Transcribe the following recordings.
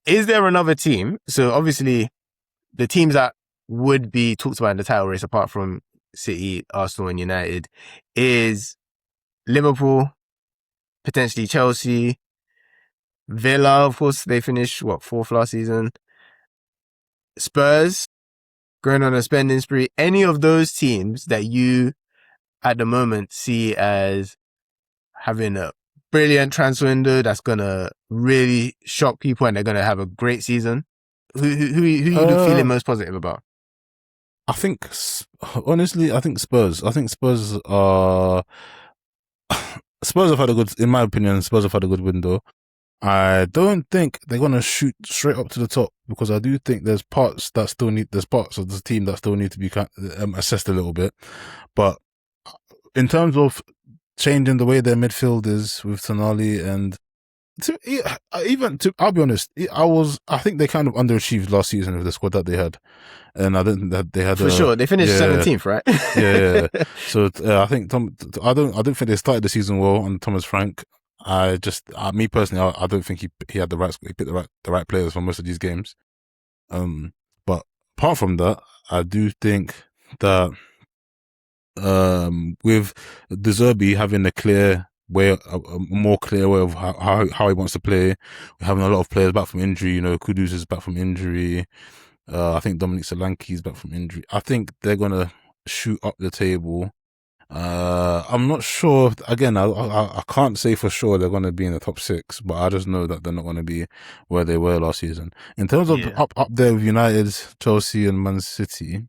is there another team? So obviously, the teams that would be talked about in the title race, apart from City, Arsenal, and United, is Liverpool, potentially Chelsea, Villa. Of course, they finished fourth last season. Spurs going on a spending spree. Any of those teams that you at the moment see as having a brilliant transfer window that's gonna really shock people and they're gonna have a great season. Who you feeling most positive about? I think, honestly, Spurs. I think Spurs are. Spurs have had a good, in my opinion, Spurs have had a good window. I don't think they're gonna shoot straight up to the top because I do think there's parts of the team that still need to be assessed a little bit. But in terms of changing the way their midfield is with Tonali and I'll be honest, I think they kind of underachieved last season with the squad that they had, and I don't think that they had for sure. They finished 17th, right? yeah. So I think I don't think they started the season well on Thomas Frank. Me personally, I don't think he had he picked the right players for most of these games. But apart from that, I do think that with De Zerbi having a more clear way of how he wants to play, we're having a lot of players back from injury. Kudus is back from injury. I think Dominic Solanke is back from injury. I think they're gonna shoot up the table. I'm not sure. Again, I can't say for sure they're going to be in the top 6, but I just know that they're not going to be where they were last season. In terms of up there with United, Chelsea, and Man City,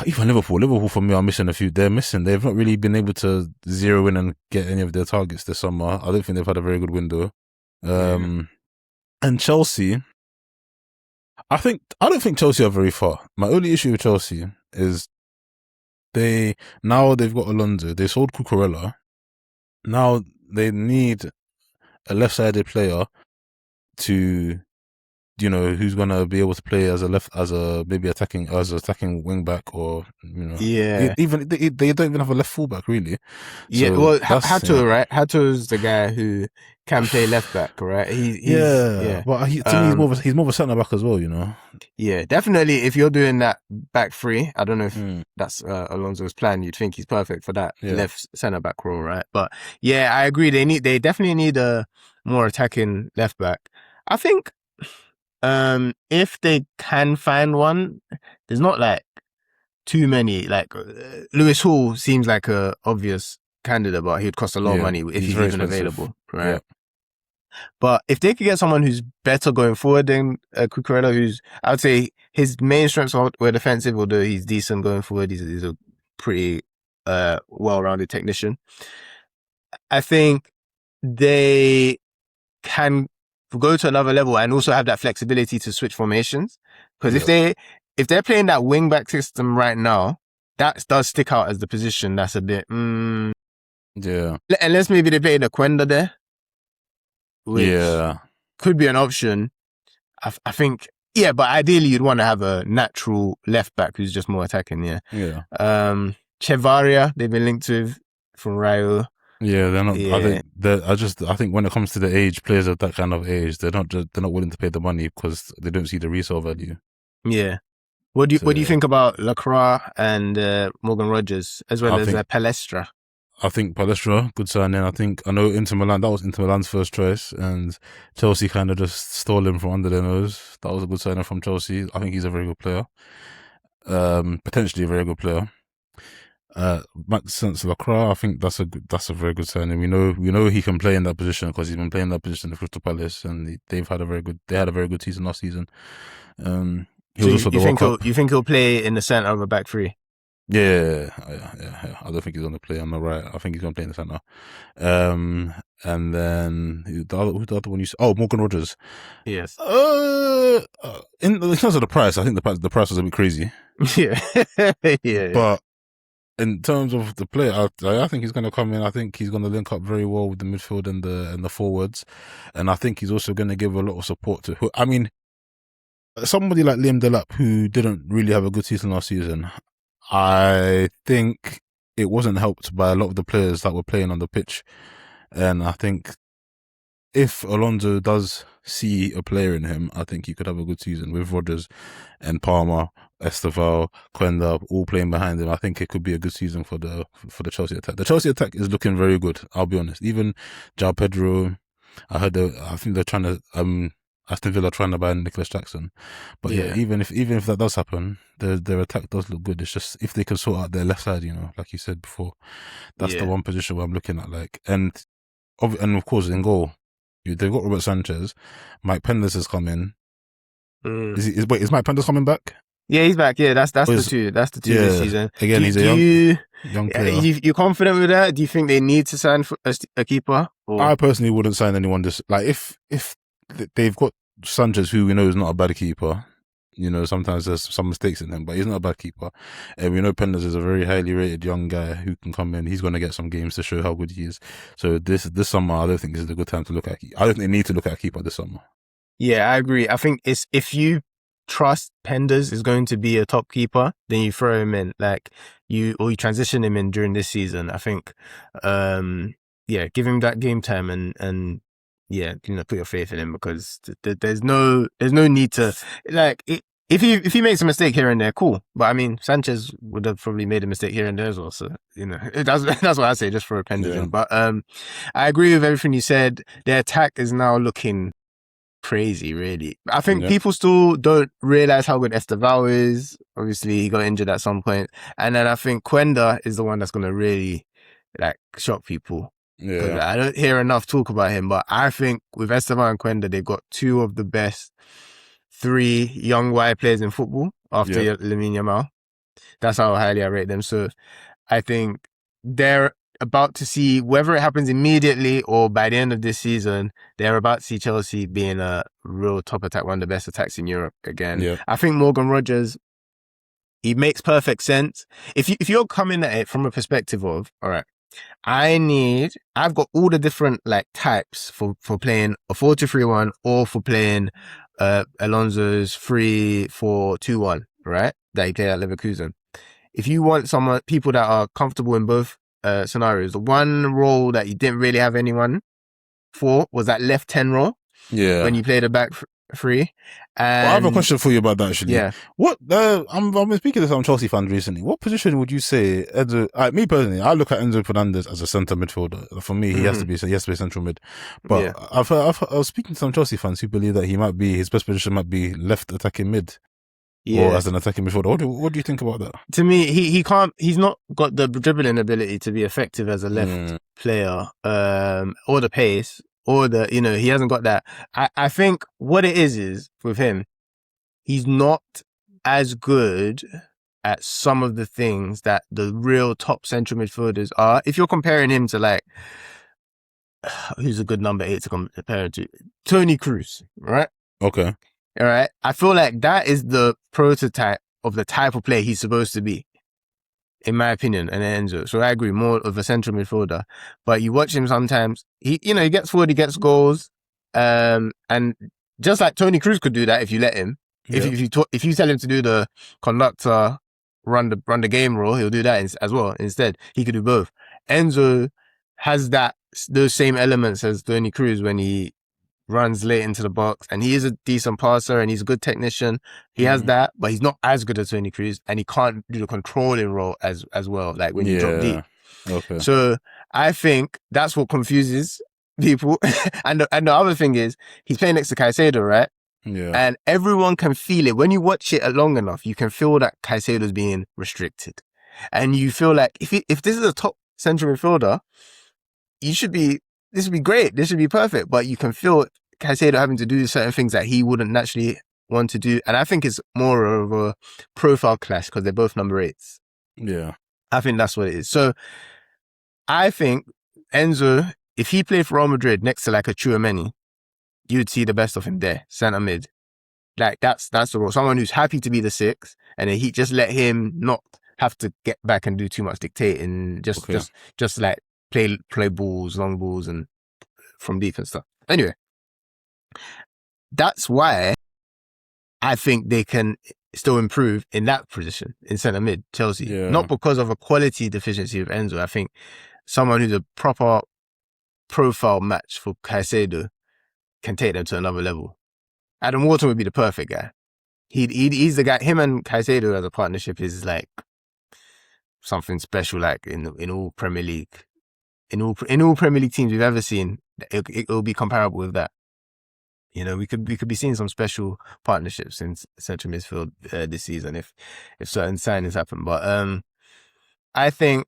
even Liverpool for me are missing a few. They're missing. They've not really been able to zero in and get any of their targets this summer. I don't think they've had a very good window. And Chelsea, I don't think Chelsea are very far. My only issue with Chelsea is they've got Alonso. They sold Cucurella. Now they need a left-sided player to, who's gonna be able to play as maybe attacking wing back or even they don't even have a left fullback really. Yeah, so well, Hato, right? Hato is the guy who can play left back, right? But to me, he's more of a centre back as well, Yeah, definitely. If you're doing that back three, I don't know if that's Alonso's plan. You'd think he's perfect for that left centre back role, right? But yeah, I agree. They definitely need a more attacking left back. I think if they can find one, there's not like too many. Like Lewis Hall seems like a obvious candidate, but he'd cost a lot of money if he's even available, right? Yeah. But if they could get someone who's better going forward than Cucurella, I would say his main strengths were defensive, although he's decent going forward. He's a pretty well-rounded technician. I think they can go to another level and also have that flexibility to switch formations. Because if they're playing that wing-back system right now, that does stick out as the position that's a bit... Unless maybe they play the Quenda there. Which could be an option. I think, but ideally you'd want to have a natural left back who's just more attacking. Chevaria, they've been linked with from Rayo. Yeah, they're not. Yeah. I think when it comes to the age, players of that kind of age, they're not willing to pay the money because they don't see the resale value. Yeah. What do you think about Lacroix and Morgan Rogers as well as Palestra? I think Palestra, good signing. I know Inter Milan, that was Inter Milan's first choice, and Chelsea kind of just stole him from under their nose. That was a good signing from Chelsea. I think he's a very good player. Potentially a very good player. Maxence Lacroix, I think that's a very good signing. We know he can play in that position because he's been playing that position at Crystal Palace, and they had a very good season last season. You think he'll play in the centre of a back three? Yeah. I don't think he's going to play on the right. I think he's going to play in the centre. And then who's the other one you said? Oh, Morgan Rogers. Yes. In terms of the price, I think the price was a bit crazy. Yeah. But in terms of the player, I think he's going to come in. I think he's going to link up very well with the midfield and the forwards, and I think he's also going to give a lot of support to. I mean, somebody like Liam Delap, who didn't really have a good season last season. I think it wasn't helped by a lot of the players that were playing on the pitch. And I think if Alonso does see a player in him, I think he could have a good season with Rodgers and Palmer, Estevao, Quenda all playing behind him. I think it could be a good season for the Chelsea attack. The Chelsea attack is looking very good. I'll be honest. Even João Pedro, I think they're trying to Aston Villa trying to buy Nicholas Jackson, but yeah, even if that does happen, their attack does look good. It's just if they can sort out their left side, like you said before, that's the one position where I'm looking at. And of course in goal, they've got Robert Sanchez, Mike Penders has come in. Is Mike Penders coming back? Yeah, he's back. Yeah, that's the two. That's the two this season. Again, he's a young player. You confident with that? Do you think they need to sign a keeper? Or? I personally wouldn't sign anyone. If they've got Sanchez, who we know is not a bad keeper. Sometimes there's some mistakes in him, but he's not a bad keeper. And we know Penders is a very highly rated young guy who can come in. He's going to get some games to show how good he is. So this summer, I don't think this is a good time to look at. I don't think they need to look at a keeper this summer. Yeah, I agree. I think if you trust Penders is going to be a top keeper, then you throw him in, you transition him in during this season. I think, give him that game time and put your faith in him, because there's no need to if he makes a mistake here and there, cool. But I mean, Sanchez would have probably made a mistake here and there as well. So that's what I say, just for a Penders in. But I agree with everything you said. Their attack is now looking crazy, really. I think people still don't realize how good Estevao is. Obviously, he got injured at some point, and then I think Quenda is the one that's going to really shock people. Yeah, I don't hear enough talk about him, but I think with Estevao and Quenda, they've got two of the best 3 young wide players in football after Lamine Yamal. That's how highly I rate them. So I think they're about to see, whether it happens immediately or by the end of this season, they're about to see Chelsea being a real top attack, one of the best attacks in Europe again. Yeah. I think Morgan Rogers, he makes perfect sense. If you're coming at it from a perspective of, all right, I've got all the different types for playing a 4-2-3-1 or for playing Alonso's 3-4-2-1, right? That he played at Leverkusen. If you want people that are comfortable in both scenarios, the one role that you didn't really have anyone for was that left 10 role. Yeah. When you played the back three. And I have a question for you about that, actually. Yeah. What I've been speaking to some Chelsea fans recently. What position would you say Enzo? Me personally, I look at Enzo Fernández as a centre midfielder. For me, he has to be central mid. But I was speaking to some Chelsea fans who believe that his best position might be left attacking mid. Yeah. Or as an attacking midfielder. What do you think about that? To me, he's not got the dribbling ability to be effective as a left player, or the pace, or he hasn't got that. I think what it is with him, he's not as good at some of the things that the real top central midfielders are. If you're comparing him to who's a good number 8 to compare to? Toni Kroos, right? Okay. All right. I feel like that is the prototype of the type of player he's supposed to be, in my opinion, and Enzo. So I agree, more of a central midfielder. But you watch him sometimes, he gets forward, he gets goals. And just like Toni Kroos could do that if you let him. Yeah. If you tell him to do the conductor, run the game role, he'll do that as well. Instead, he could do both. Enzo has those same elements as Toni Kroos when he runs late into the box, and he is a decent passer and he's a good technician. He has that, but he's not as good as Toni Kroos, and he can't do the controlling role as well, like when you drop deep. Okay. So I think that's what confuses people. and the other thing is, he's playing next to Caicedo, right? Yeah. And everyone can feel it. When you watch it long enough, you can feel that Caicedo's being restricted. And you feel like if this is a top central midfielder, this would be great. This should be perfect. But you can feel Caicedo having to do certain things that he wouldn't naturally want to do. And I think it's more of a profile clash because they're both number 8s. Yeah. I think that's what it is. So I think Enzo, if he played for Real Madrid next to a Tchouaméni, you'd see the best of him there, centre mid. That's the role. Someone who's happy to be the 6, and then he just let him not have to get back and do too much dictating. Just play balls, long balls, and from deep and stuff. Anyway, that's why I think they can still improve in that position in centre mid, Chelsea. Yeah. Not because of a quality deficiency of Enzo. I think someone who's a proper profile match for Caicedo can take them to another level. Adam Wharton would be the perfect guy. He's the guy. Him and Caicedo as a partnership is like something special. Like in all Premier League, in all Premier League teams we've ever seen, it'll be comparable with that. You know, we could be seeing some special partnerships in central midfield this season if certain signings happen. But I think.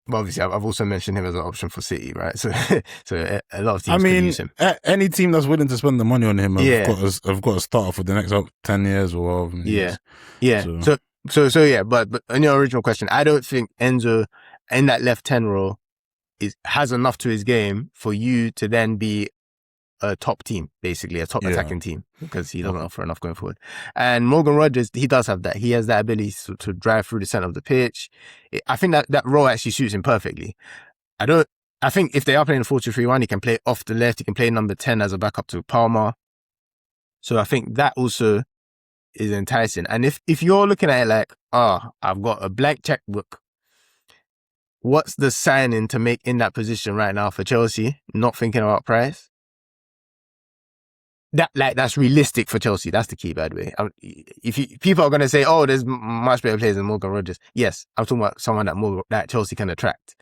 Well, obviously, I've also mentioned him as an option for City, right? So a lot of teams could use him. Any team that's willing to spend the money on him have got to start for the next 10 years or whatever. Yeah. So yeah. But on your original question, I don't think Enzo in that left 10 role has enough to his game for you to then be a top team, basically a top attacking team, because he doesn't offer enough going forward. And Morgan Rogers, he does have that. He has that ability to drive through the center of the pitch. I think that role actually suits him perfectly. I think if they are playing 4-2-3-1, he can play off the left. He can play number 10 as a backup to Palmer. So I think that also is enticing. And if you're looking at it like, I've got a blank checkbook, what's the signing to make in that position right now for Chelsea? Not thinking about price. That's realistic for Chelsea. That's the key, by the way. People are going to say, there's much better players than Morgan Rogers. Yes, I'm talking about someone that Chelsea can attract.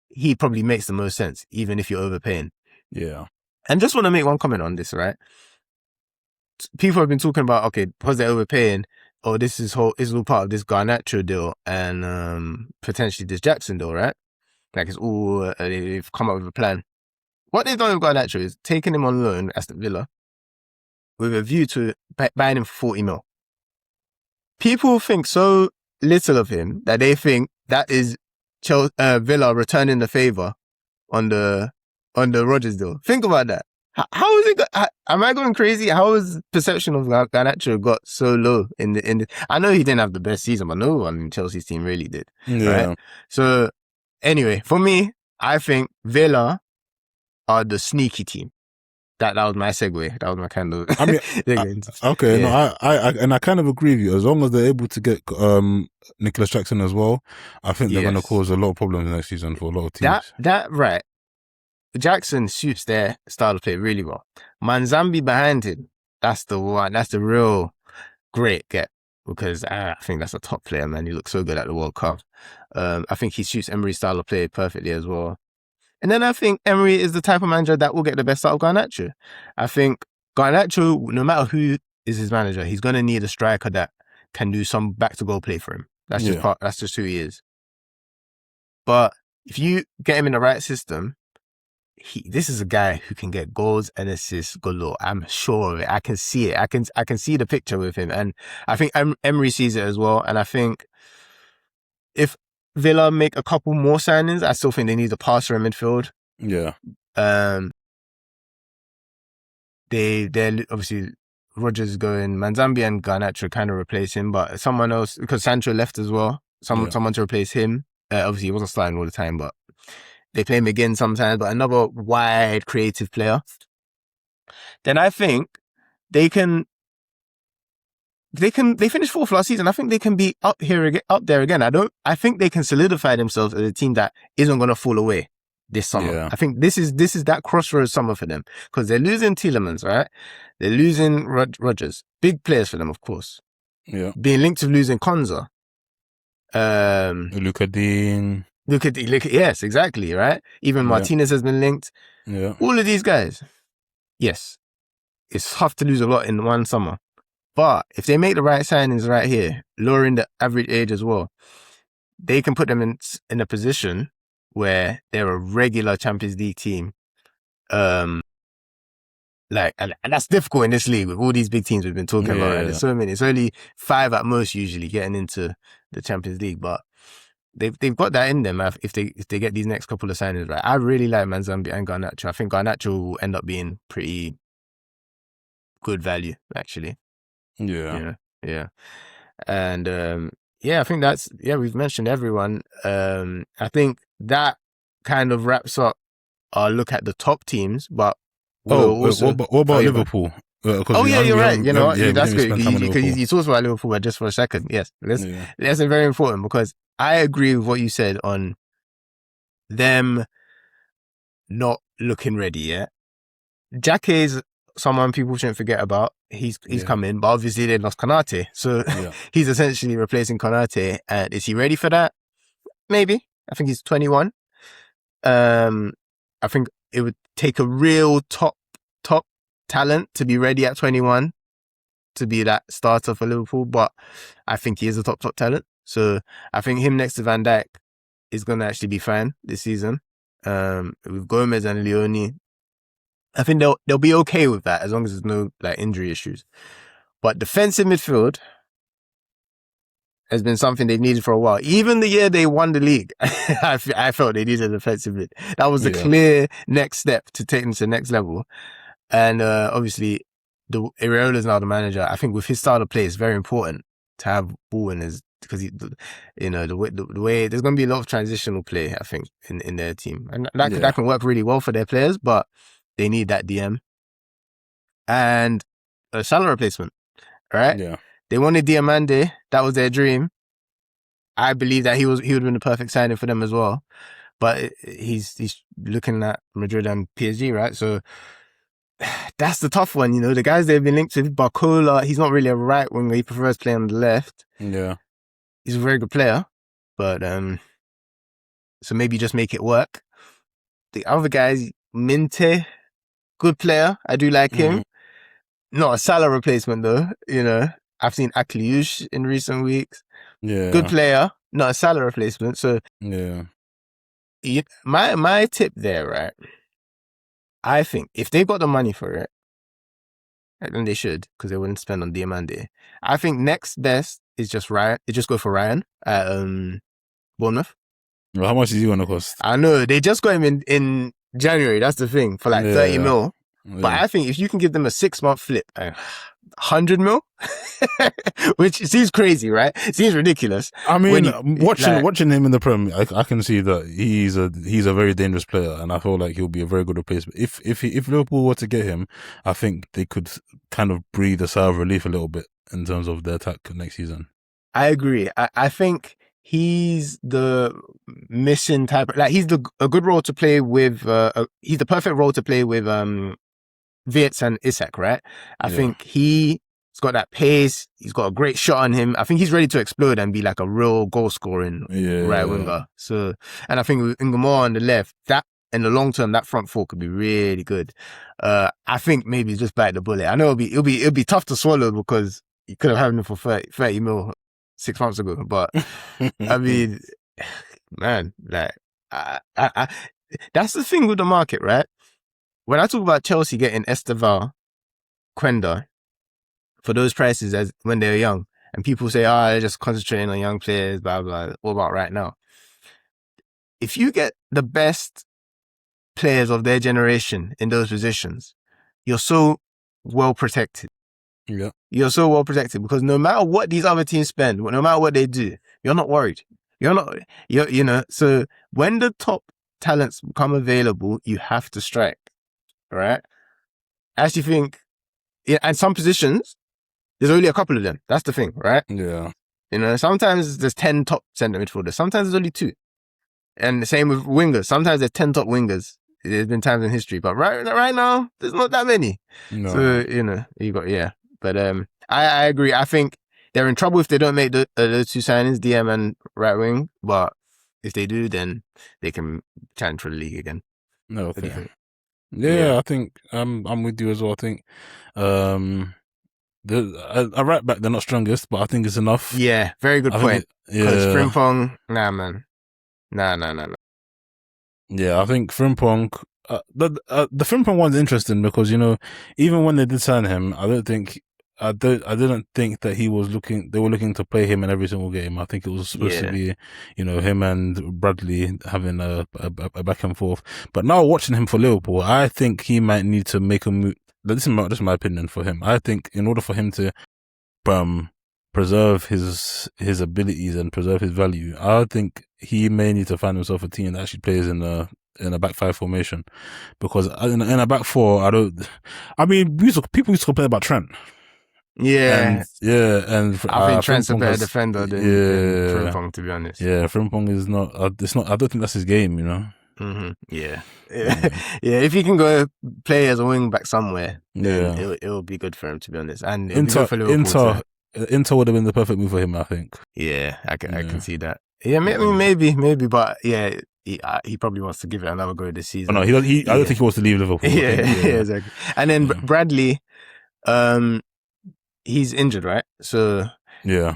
He probably makes the most sense, even if you're overpaying. Yeah. And just want to make one comment on this, right? People have been talking about, okay, because they're overpaying, this is all part of this Garnacho deal and potentially this Jackson deal, right? Like it's all, they've come up with a plan. What they've done with Garnacho is taking him on loan at Aston Villa, with a view to buying him for 40 mil. People think so little of him that they think that is Villa returning the favour on the Rodgers deal. Think about that. How is it? Am I going crazy? How is perception of Garnacho got so low in the? I know he didn't have the best season, but no one in Chelsea's team really did. Yeah. Right? So anyway, for me, I think Villa are the sneaky team. That was my segue. That was my kind of. Okay, yeah. I kind of agree with you. As long as they're able to get Nicholas Jackson as well, I think they're going to cause a lot of problems next season for a lot of teams. That right. Jackson suits their style of play really well. Manzambi behind him, that's the one. That's the real great get, because I think that's a top player, man. He looks so good at the World Cup. I think he suits Emery's style of play perfectly as well. And then I think Emery is the type of manager that will get the best out of Garnacho. I think Garnacho, no matter who is his manager, he's going to need a striker that can do some back-to-goal play for him. That's just who he is. But if you get him in the right system, this is a guy who can get goals and assists galore. I'm sure of it. I can see it. I can see the picture with him. And I think Emery sees it as well. And I think if Villa make a couple more signings, I still think they need a passer in midfield. Yeah. They're obviously Rodgers going, Manzambi and Garnacho kind of replace him, but someone else, because Sancho left as well, someone to replace him. Obviously he wasn't starting all the time, but they play him again sometimes, but another wide creative player. Then I think they finished fourth last season. I think they can be up there again. I think they can solidify themselves as a team that isn't going to fall away this summer. Yeah. I think this is that crossroads summer for them, because they're losing Tielemans, right? They're losing Rodgers. Big players for them, of course. Yeah. Being linked with losing Konza. Luka Dean. Yes, exactly, right? Even Martinez has been linked. Yeah. All of these guys. Yes. It's tough to lose a lot in one summer. But if they make the right signings right here, lowering the average age as well, they can put them in a position where they're a regular Champions League team. And that's difficult in this league with all these big teams we've been talking about. Right? There's so many. It's only 5 at most usually getting into the Champions League, but they've got that in them if they get these next couple of signings right. I really like Manzambi and Garnacho. I think Garnacho will end up being pretty good value, actually. Yeah. And I think we've mentioned everyone. I think that kind of wraps up our look at the top teams, but what about Liverpool? You're right. You know, that's good. You talked about Liverpool, but just for a second. Yes, that's very important, because I agree with what you said on them not looking ready yet. Jake's someone people shouldn't forget about. He's come in, but obviously they lost Konate. So he's essentially replacing Konate. And is he ready for that? Maybe. I think he's 21. I think it would take a real top talent to be ready at 21 to be that starter for Liverpool. But I think he is a top talent. So I think him next to Van Dijk is going to actually be fine this season. With Gomez and Leone, I think they'll be okay with that as long as there's no like injury issues. But defensive midfield has been something they've needed for a while. Even the year they won the league, I felt they needed a defensive mid. That was the clear next step to take them to the next level. And obviously, Areola's now the manager. I think with his style of play, it's very important to have ball in his, because the way there's going to be a lot of transitional play, I think, in their team, and that can work really well for their players, but they need that DM and a Salah replacement, right? Yeah. They wanted Diamande. That was their dream. I believe that he would have been the perfect signing for them as well. But he's looking at Madrid and PSG, right? So that's the tough one, The guys they've been linked with, Barcola, he's not really a right winger. He prefers playing on the left. Yeah. He's a very good player. But so maybe just make it work. The other guys, Minte, good player. I do like him. Not a Salah replacement though, I've seen Akliouche in recent weeks. Yeah. Good player, not a Salah replacement. So my tip there, right? I think if they got the money for it, then they should, because they wouldn't spend on Diamande. I think next best is just Ryan. They just go for Ryan at Bournemouth. Well, how much is he going to cost? I know they just got him in January. That's the thing, for like 30 mil. But I think if you can give them a 6-month flip, 100 mil, which seems crazy, right? It seems ridiculous. I mean, watching him in the Prem, I can see that he's a very dangerous player, and I feel like he'll be a very good replacement. If Liverpool were to get him, I think they could kind of breathe a sigh of relief a little bit in terms of their attack next season. I agree. I think he's the missing type. Like he's a good role to play with. He's the perfect role to play with. Wirtz and Isak, right? I think he's got that pace. He's got a great shot on him. I think he's ready to explode and be like a real goal scoring right winger. So, and I think with Ngamo on the left, that in the long term, that front four could be really good. I think maybe just bite the bullet. I know it'll be tough to swallow because you could have had him for 30 mil 6 months ago. But I mean, man, like that's the thing with the market, right? When I talk about Chelsea getting Esteval, Quenda, for those prices as when they're young, and people say, they're just concentrating on young players, blah, blah, what about right now? If you get the best players of their generation in those positions, you're so well protected. Yeah. You're so well protected because no matter what these other teams spend, no matter what they do, you're not worried. So when the top talents become available, you have to strike. Right? I actually think, and some positions, there's only a couple of them. That's the thing, right? Yeah. Sometimes there's 10 top centre midfielders. Sometimes there's only 2. And the same with wingers. Sometimes there's 10 top wingers. There's been times in history, but right now, there's not that many. No. So, you got, But I agree. I think they're in trouble if they don't make those 2 signings, DM and right wing. But if they do, then they can challenge for the league again. No, okay. Yeah, I think I'm with you as well. I think I right back they're not strongest, but I think it's enough. Yeah, very good point. Because Frimpong, nah, man, nah. Yeah, I think Frimpong. The Frimpong one's interesting because even when they did sign him, I didn't think that they were looking to play him in every single game. I think it was supposed to be, him and Bradley having a back and forth. But now watching him for Liverpool, I think he might need to make a move. This is my opinion for him. I think in order for him to preserve his abilities and preserve his value, I think he may need to find himself a team that actually plays in a back 5 formation. Because in a back 4, people used to complain about Trent. Yeah. And I think Trent's a better defender than Frimpong, to be honest. Yeah, Frimpong is not. I don't think that's his game. Yeah. Yeah. If he can go play as a wing back somewhere, then it'll be good for him, to be honest. And it'll be good for Liverpool. Inter would have been the perfect move for him, I think. Yeah, I can see that. Yeah, maybe, but yeah, he probably wants to give it another go this season. Oh, no, I don't think he wants to leave Liverpool. Yeah, exactly. And then Bradley, he's injured, right? So yeah,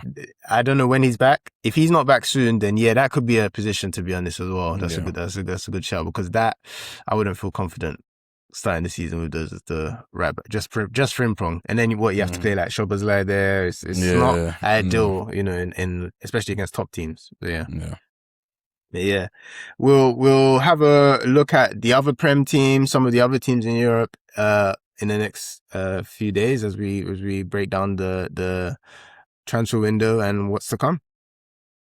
I don't know when he's back. If he's not back soon, then yeah, that could be a position, to be honest, as well. That's a good shout, because that I wouldn't feel confident starting the season with the right back, just Frimpong. And then you have to play like Szoboszlai there. It's not ideal, in especially against top teams. But yeah. We'll have a look at the other Prem teams, some of the other teams in Europe in the next few days as we break down the transfer window and what's to come.